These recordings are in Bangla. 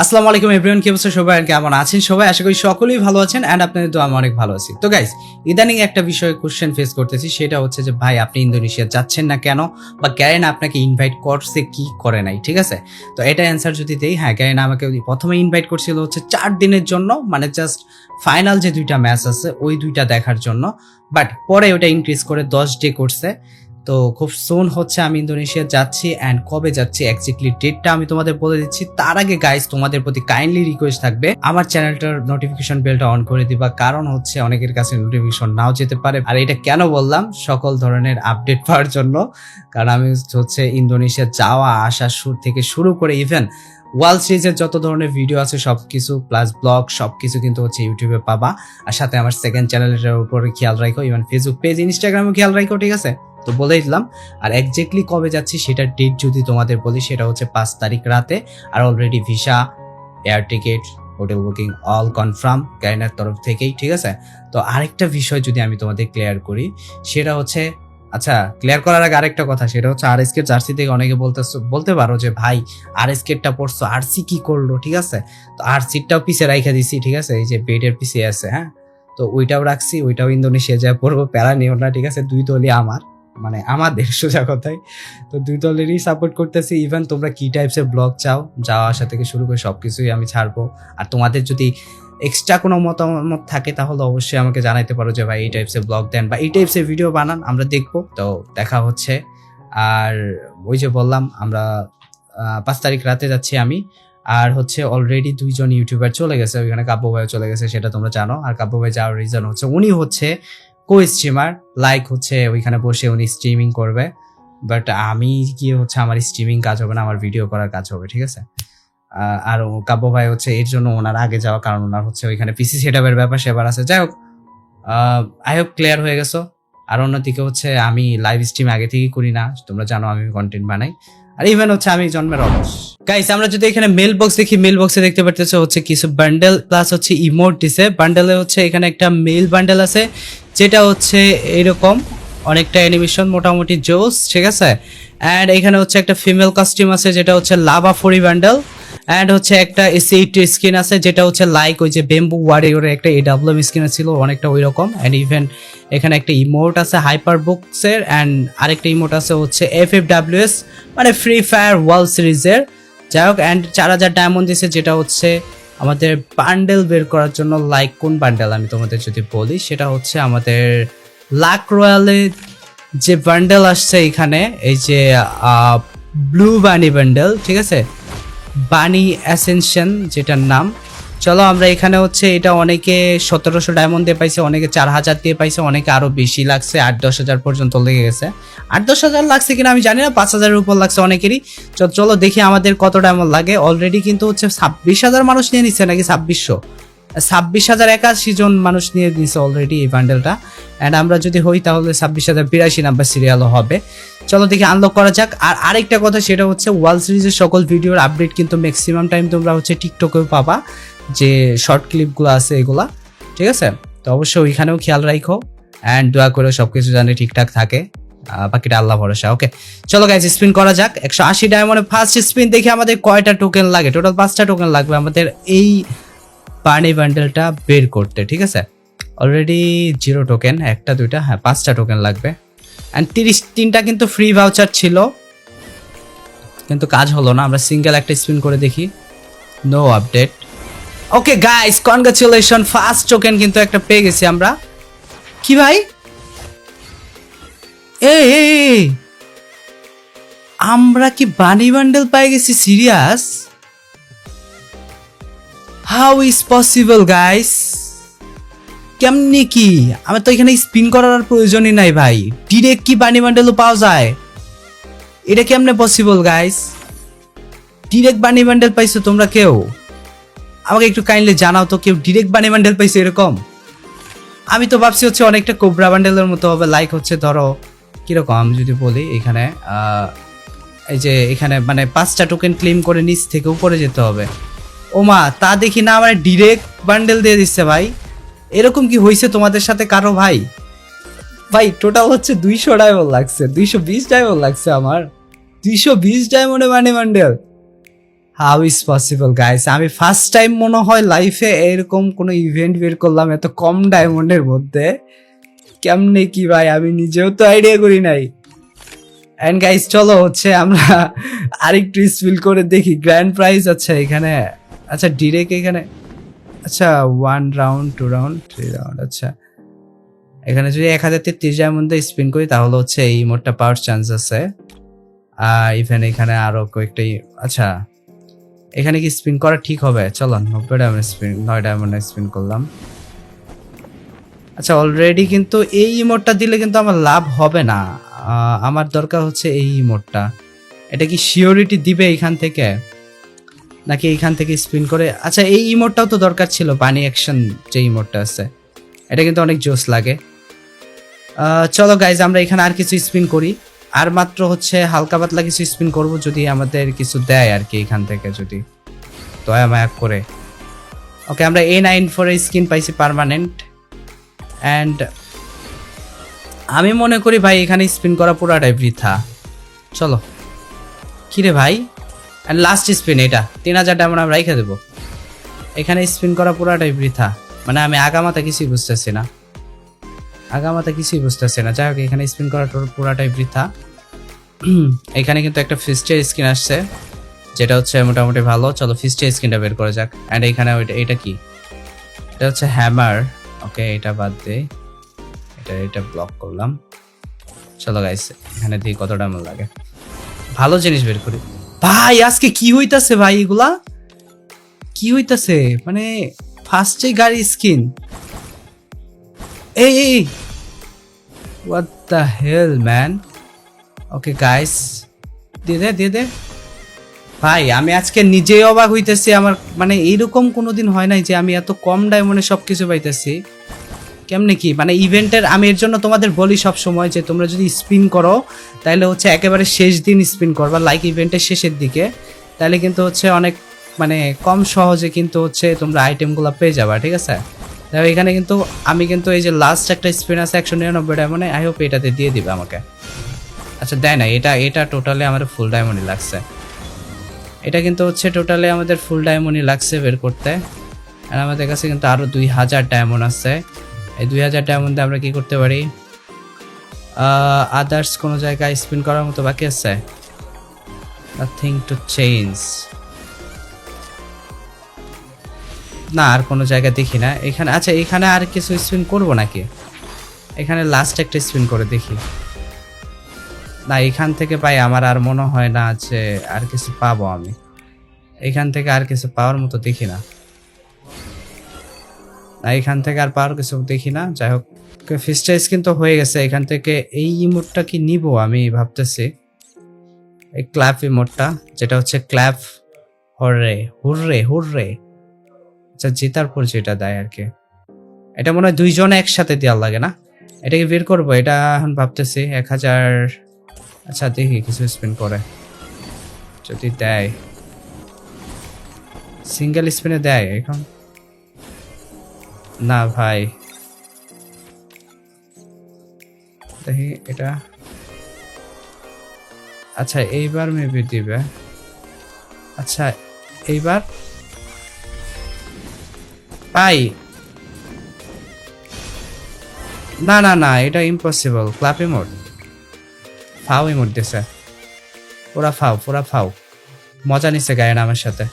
আসসালামু আলাইকুম এভরিওয়ান, কি অবস্থা সবাই, কেমন আছেন সবাই? আশা করি সকলেই ভালো আছেন এন্ড আপনাদের তো আমি অনেক ভালো আছি। তো গাইস, ইদানিং একটা বিষয় কোশ্চেন ফেস করতেছি, সেটা হচ্ছে যে ভাই আপনি ইন্দোনেশিয়া যাচ্ছেন না কেন, বা গ্যারেন আপনাকে ইনভাইট করছে কি করে নাই, ঠিক আছে? তো এটা অ্যান্সার যদি দেই, হ্যাঁ গ্যারেন আমাকে প্রথমে ইনভাইট করছিল হচ্ছে 4 দিনের জন্য, মানে জাস্ট ফাইনাল যে 2টা ম্যাচ আছে ওই 2টা দেখার জন্য, বাট পরে ওটা ইনক্রিজ করে 10 ডে করছে। তো খুব সুন হচ্ছে আমি ইন্দোনেশিয়া যাচ্ছি, অ্যান্ড কবে যাচ্ছি এক্স্যাক্টলি ডেটটা আমি তোমাদের বলে দিচ্ছি। তার আগে গাইস, তোমাদের প্রতি কাইন্ডলি রিকোয়েস্ট থাকবে আমার চ্যানেলটার নোটিফিকেশন বেলটা অন করে দিবা, কারণ হচ্ছে অনেকের কাছে নোটিফিকেশন নাও যেতে পারে। আর এটা কেন বললাম, সকল ধরনের আপডেট পাওয়ার জন্য, কারণ আমি হচ্ছে ইন্দোনেশিয়া যাওয়া আসা থেকে শুরু করে ইভেন ওয়ার্ল্ড সিরিজের যত ধরনের ভিডিও আছে সবকিছু প্লাস ব্লগ সবকিছু কিন্তু হচ্ছে ইউটিউবে পাবা। আর সাথে আমার সেকেন্ড চ্যানেলের উপরে খেয়াল রাখো, ইভেন ফেসবুক পেজ ইনস্টাগ্রামে খেয়াল রাখো, ঠিক আছে? তো বলেই দিলাম। আর এক্স্যাক্টলি কবে যাচ্ছি সেটার ডেট যদি তোমাদের বলি, সেটা হচ্ছে 5 তারিখ রাতে। আর already visa, air ticket, hotel booking all confirm গাইনার তরফ থেকেই, ঠিক আছে? তো আরেকটা বিষয় যদি আমি তোমাদের ক্লিয়ার করি, সেটা হচ্ছে, আচ্ছা ক্লিয়ার করার আগে আরেকটা কথা, সেটা হচ্ছে আরএসকে জার্সি থেকে অনেকে বলতে পারো যে ভাই আরএসকেটা পড়ছো, আরসি কি করলো, ঠিক আছে? তো আরসিটাও পিছে রাইখা দিছি, ঠিক আছে? এই যে বেডের পিছে আছে, হ্যাঁ, তো ওইটাও রাখছি, ওইটাও ইন্দোনেশিয়া যায় পড়বো, প্যারা নিও না, ঠিক আছে? দুই দলই আমার, মানে আমাদের সোজা কথাই। তো দুই দলেরই সাপোর্ট করতেছি। ইভেন তোমরা কি টাইপসের ব্লগ চাও, যাওয়া আসা থেকে শুরু করে সবকিছুই আমি ছাড়বো। আর তোমাদের যদি এক্সট্রা কোনো মতামত থাকে তাহলে অবশ্যই আমাকে জানাইতে পারো যে ভাই এই টাইপসের ব্লগ দেন বা এই টাইপসের ভিডিও বানান, আমরা দেখবো। তো দেখা হচ্ছে। আর ওই যে বললাম, আমরা 5 তারিখ রাতে যাচ্ছি আমি। আর হচ্ছে অলরেডি 2জন ইউটিউবার চলে গেছে ওইখানে, কাব্য ভাইও চলে গেছে, সেটা তোমরা জানো। আর কাব্য ভাই যাওয়ার রিজন হচ্ছে উনি হচ্ছে কো স্ট্রিমার, লাইক হচ্ছে ওইখানে বসে উনি স্ট্রিমিং করবে, বাট আমি গিয়ে হচ্ছে আমার স্ট্রিমিং কাজ হবে না, আমার ভিডিও করার কাজ হবে, ঠিক আছে? আর কাব্য ভাই হচ্ছে এর জন্য ওনার আগে যাওয়া, কারণ ওনার হচ্ছে ওইখানে পিসি সেটআপের ব্যাপার সেবার আছে। যাই হোক, আই হোপ ক্লিয়ার হয়ে গেছো। আর অন্যদিকে হচ্ছে আমি লাইভ স্ট্রিম আগে থেকেই করি না, তোমরা জানো আমি কন্টেন্ট বানাই। আর ইভেন হচ্ছে আমি জন্মের অলস। গাইস, আমরা যদি এখানে মেল বক্স দেখি, মেল বক্সে দেখতে পারতেছো হচ্ছে কিছু বান্ডেল প্লাস হচ্ছে ইমোট দিছে। বান্ডেলে হচ্ছে এখানে একটা মেল বান্ডেল আছে, যেটা হচ্ছে এরকম অনেকটা অ্যানিমেশন, মোটামুটি জোস, ঠিক আছে? অ্যান্ড এখানে হচ্ছে একটা ফিমেল কস্টিউম আছে, যেটা হচ্ছে লাভা ফরি বান্ডেল। অ্যান্ড হচ্ছে একটা এসি স্কিন আছে, যেটা হচ্ছে লাইক ওই যে বেম্বু ওয়ারিয়রের একটা এডাব্লিউএম স্কিন ছিল, অনেকটা ওই রকম। অ্যান্ড ইভেন এখানে একটা ইমোট আছে হাইপার বুকসের, অ্যান্ড আরেকটা ইমোট আছে হচ্ছে FFWS, মানে ফ্রি ফায়ার ওয়ার্ল্ড সিরিজের। যাই হোক, অ্যান্ড 4000 ডায়মন্ড দিয়েছে, যেটা হচ্ছে আমাদের বান্ডেল বের করার জন্য। লাইক কোন বান্ডেল আমি তোমাদের যদি বলি, সেটা হচ্ছে আমাদের লাক রয়্যালে যে বান্ডেল আসছে এখানে, এই যে ব্লু বানি বান্ডেল, ঠিক আছে? বানি অ্যাসেনশন যেটার নাম। চলো আমরা এখানে হচ্ছে এটা অনেকে 1700 ডায়মন্ড দিয়ে পাইছে, অনেকে 4000 দিয়ে পাইছে, অনেকে আরো বেশি লাগছে, 8-10 হাজার পর্যন্ত লেগে গেছে। 8-10 হাজার লাগছে কিনা আমি জানি না, 5000-এর উপর লাগছে অনেকেরই। চলো দেখি আমাদের কত ডায়মন্ড লাগে। অলরেডি কিন্তু হচ্ছে 26,000 মানুষ নিয়ে নিচ্ছে, নাকি 26,081 জন মানুষ নিয়ে নিচ্ছে অলরেডি এই বান্ডেলটা। অ্যান্ড আমরা যদি হই তাহলে 26,082 নাম্বার সিরিয়ালও হবে। চলো দেখি আনলক করা যাক। আর আরেকটা কথা, সেটা হচ্ছে ওয়ার্ল্ড সিরিজের সকল ভিডিওর আপডেট কিন্তু ম্যাক্সিমাম টাইম তোমরা হচ্ছে টিকটকেও পাবা, যে শর্ট ক্লিপগুলো আছে এগুলা, ঠিক আছে? তো অবশ্যই ওইখানেও খেয়াল রাখো, অ্যান্ড দোয়া করে সবকিছু জানি ঠিকঠাক থাকে। বাকিটা আল্লাহ ভরসা। ওকে, চলো গাইজ স্পিন করা যাক। 180 ডায়মন্ডে ফার্স্ট স্পিন দেখি আমাদের কয়টা টোকেন লাগে। টোটাল 5টা টোকেন লাগবে আমাদের এই বানি বান্ডেলটা বের করতে, ঠিক আছে? অলরেডি 0 টোকেন, 1টা 2টা, হ্যাঁ 5টা টোকেন লাগবে। অ্যান্ড 33টা কিন্তু ফ্রি ভাউচার ছিল, কিন্তু কাজ হলো না। আমরা সিঙ্গেল একটা স্পিন করে দেখি, no update. Okay guys, congratulation, first token কিন্তু একটা পেয়ে গেছি আমরা। কি ভাই, এই আমরা কি বানি বান্ডেল পাই গেছি? Serious? How is possible guys? কেমনি কি? আমার তো এখানে স্পিন করার প্রয়োজনই নাই ভাই, ডিরেক্ট কি বানি বান্ডেলও পাওয়া যায়? এটা কেমনে পসিবল গাইস? ডিরেক্ট বানি বান্ডেল পাইছো তোমরা কেউ? আমাকে একটু কাইন্ডলি জানাও তো, কেউ ডিরেক্ট বানি বান্ডেল পাইছো এরকম? আমি তো ভাবছি হচ্ছে অনেকটা কোবরা বান্ডেলের মতো হবে, লাইক হচ্ছে ধরো কিরকম আমি যদি বলি, এখানে এই যে এখানে মানে 5টা টোকেন ক্লেম করে নিচ থেকে উপরে যেতে হবে। ওমা, তা দেখি না আমার ডিরেক্ট বান্ডেল দিয়ে দিচ্ছে ভাই। এরকম কি হয়েছে তোমাদের সাথে কারো ভাই? ভাই টোটাল হচ্ছে 200 ডায়মন্ড লাগছে, 220 ডায়মন্ড লাগছে আমার, 220 ডায়মন্ডে bundle. How is possible guys, আমি ফার্স্ট টাইম মনে হয় লাইফে এরকম কোনো ইভেন্ট বের করলাম এত কম ডায়মন্ডের মধ্যে। কেমনে কি ভাই, আমি নিজেও তো আইডিয়া করি নাই। এন্ড গাইস চলো হচ্ছে আমরা আরেকটু স্পিল করে দেখি গ্র্যান্ড প্রাইজ। আচ্ছা এখানে, আচ্ছা ডিরেক্ট এখানে, আচ্ছা 1 রাউন্ড 2 রাউন্ড 3 রাউন্ড। আচ্ছা এখানে যদি 1033 ডায়মন্ড দিয়ে স্পিন করি তাহলে হচ্ছে এই মোডটা পাওয়ার চান্স আছে। ইভেন এখানে আরো কয়েকটা, আচ্ছা এখানে কি স্পিন করা ঠিক হবে? চলো 90 ডায়মন্ড স্পিন, 9 ডায়মন্ড স্পিন করলাম। আচ্ছা অলরেডি কিন্তু এই ইমোটটা দিলে কিন্তু আমার লাভ হবে না, আমার দরকার হচ্ছে এই ইমোটটা। এটা কি শিওরিটি দিবে এখান থেকে নাকি এইখান থেকে স্পিন করে? আচ্ছা এই ইমোটটাও তো দরকার ছিল, পানি অ্যাকশন যে ইমোটটা আছে, এটা কিন্তু অনেক জোস লাগে। চলো গাইজ আমরা এখানে আর কিছু স্পিন করি, আর মাত্র হচ্ছে হালকা পাতলা কিছু স্পিন করব, যদি আমাদের কিছু দেয় আর কি এখান থেকে, যদি দয়া মায়া করে। ওকে আমরা A94 স্কিন পাইছি পার্মানেন্ট। অ্যান্ড আমি মনে করি ভাই এখানে স্পিন করা পুরাটাই বৃথা। চলো কিরে ভাই, অ্যান্ড লাস্ট স্পিন এটা 3000 ডায়মন্ড আমরা রেখে দেবো। এখানে স্পিন করা পুরাটাই বৃথা, মানে আমি আগামাতা কিছুই বুঝতেছি না, যাই হোক এখানে স্পিন করা পুরাটাই বৃথা। এখানে কিন্তু একটা ফিস্টের স্কিন আসছে যেটা হচ্ছে মোটামুটি ভালো। চলো ফিস্টের স্কিনটা বের করা যাক। অ্যান্ড এখানে এটা কি, এটা হচ্ছে হ্যামার। ওকে এটা বাদ দে, এটা ব্লক করলাম। চলো গাইস এখানে দিয়ে কত ডায়মন্ড লাগে, ভালো জিনিস বের করি। ভাই আজকে কি হইতাছে ভাই, এগুলা কি হইতাছে? মানে ফার্স্টে গাড়ি স্কিন, এই what the hell man. Okay guys দিয়ে দে ভাই, আমি আজকে নিজেই অবাক হইতেছি। আমার মানে এইরকম কোনোদিন হয় নাই যে আমি এত কম ডায়মন্ডে সবকিছু পাইতেছি। কেমনে কি মানে ইভেন্টের, আমি এর জন্য তোমাদের বলি সব সময় যে তোমরা যদি স্পিন করো তাহলে হচ্ছে একেবারে শেষ দিন স্পিন করবা, লাইক ইভেন্টের শেষের দিকে, তাহলে কিন্তু হচ্ছে অনেক মানে কম সহজে কিন্তু হচ্ছে তোমরা আইটেমগুলো পেয়ে যাবা, ঠিক আছে? দেখো এখানে কিন্তু আমি কিন্তু এই যে লাস্ট একটা স্পিন আছে 199 ডায়মন্ডে, আই হোপ এটাতে দিয়ে দিবে আমাকে। আচ্ছা দেয় না, এটা টোটালি আমার ফুল ডায়মন্ডই লাগছে, এটা কিন্তু হচ্ছে টোটালি আমাদের ফুল ডায়মন্ডই লাগছে বের করতে। আর আমাদের কাছে কিন্তু আরও 2000 ডায়মন্ড আছে। এই 2000 ডায়মন্ডে আমরা কি করতে পারি? আদার্স কোনো জায়গায় স্পিন করার মতো বাকি আছে? নাথিং টু চেঞ্জ, না আর কোনো জায়গা দেখি না এখানে। আচ্ছা এখানে আর কিছু স্পিন করব নাকি? এখানে লাস্ট একটা স্পিন করে দেখি। না এখান থেকে পাই, আমার আর মনে হয় না যে আর কিছু পাবো আমি এখান থেকে, আর কিছু পাওয়ার মতো দেখি না, এখান থেকে আর পাওয়ার কিছু দেখি না। যাই হোক ফিস্টা স্কিন তো হয়ে গেছে, এখান থেকে এই ইমোটটা কি নিব আমি ভাবতেছি, এই ক্ল্যাপ ইমোটটা যেটা হচ্ছে ক্ল্যাপ হুররে হুররে হুররে। আচ্ছা জেতার পর যেটা দেয় আর কি, এটা মনে হয় দুইজনে একসাথে দেওয়ার লাগে না? এটাকে বের করবো, এটা এখন ভাবতেছি 1000। আচ্ছা দেখি কিছু স্পিন করে যদি দেয়, সিঙ্গেল স্পিনে দেয় এখন না ভাই। দেখি এটা, আচ্ছা এইবার মেবি দিবে। আচ্ছা এইবার পাই, না না না এটা ইম্পসিবল। ক্লাপ ইমোট, ফাও ইমোট দিছে, পুরা ফাও মজা নিচ্ছে গায়না আমার সাথে।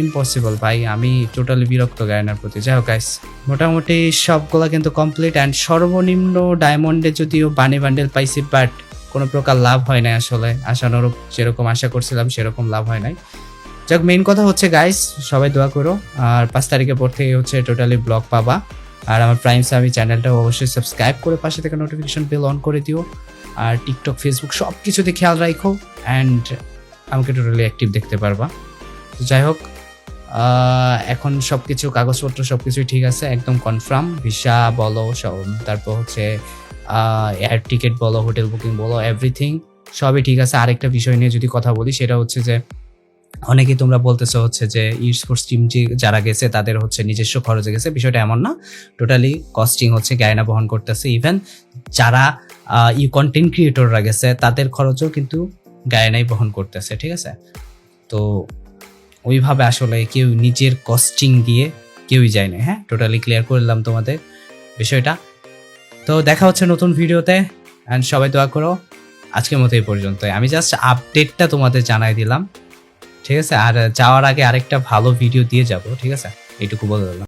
ইম্পসিবল ভাই, আমি টোটালি বিরক্ত গায়নার প্রতি। যাই হোক গাইস মোটামুটি সবগুলা কিন্তু কমপ্লিট। অ্যান্ড সর্বনিম্ন ডায়মন্ডে যদিও বানি বান্ডেল পাইছি, বাট কোনো প্রকার লাভ হয় নাই আসলে, আশানুরূপ যেরকম আশা করছিলাম সেরকম লাভ হয় নাই। যাক মেইন কথা হচ্ছে গাইস সবাই দোয়া করো, আর 5 তারিখের পর থেকে হচ্ছে টোটালি ব্লগ পাবা। আর আমার প্রাইমস আমি চ্যানেলটা অবশ্যই সাবস্ক্রাইব করে পাশে থেকে নোটিফিকেশন বেল অন করে দিও। আর টিকটক ফেসবুক সব কিছুতে খেয়াল রাখো, অ্যান্ড আমাকে টোটালি অ্যাক্টিভ দেখতে পারবা। যাই হোক এখন সব কিছু কাগজপত্র সব কিছুই ঠিক আছে, একদম কনফার্ম। ভিসা বলো সব, তারপর হচ্ছে এয়ার টিকিট বলো, হোটেল বুকিং বলো, এভরিথিং সবই ঠিক আছে। আরেকটা বিষয় নিয়ে যদি কথা বলি সেটা হচ্ছে যে অনেকেই তোমরা বলতেছো হচ্ছে যে ই স্পোর্টস টিম যারা গেছে তাদের হচ্ছে নিজস্ব খরচে গেছে, বিষয়টা এমন না। টোটালি কস্টিং হচ্ছে গায়না বহন করতেছে। ইভেন যারা কন্টেন্ট ক্রিয়েটররা গেছে তাদের খরচও কিন্তু গায়নাই বহন করতেছে, ঠিক আছে? তো ওইভাবে আসলে কেউ নিজের কস্টিং দিয়ে কেউই যায় না। হ্যাঁ, টোটালি ক্লিয়ার করলাম তোমাদের বিষয়টা। তো দেখা হচ্ছে নতুন ভিডিওতে, অ্যান্ড সবাই দোয়া করো। আজকের মতো এই পর্যন্তই, আমি জাস্ট আপডেটটা তোমাদের জানাই দিলাম, ঠিক আছে? আর যাওয়ার আগে আরেকটা ভালো ভিডিও দিয়ে যাব, ঠিক আছে? এইটুকু বলে দিলাম।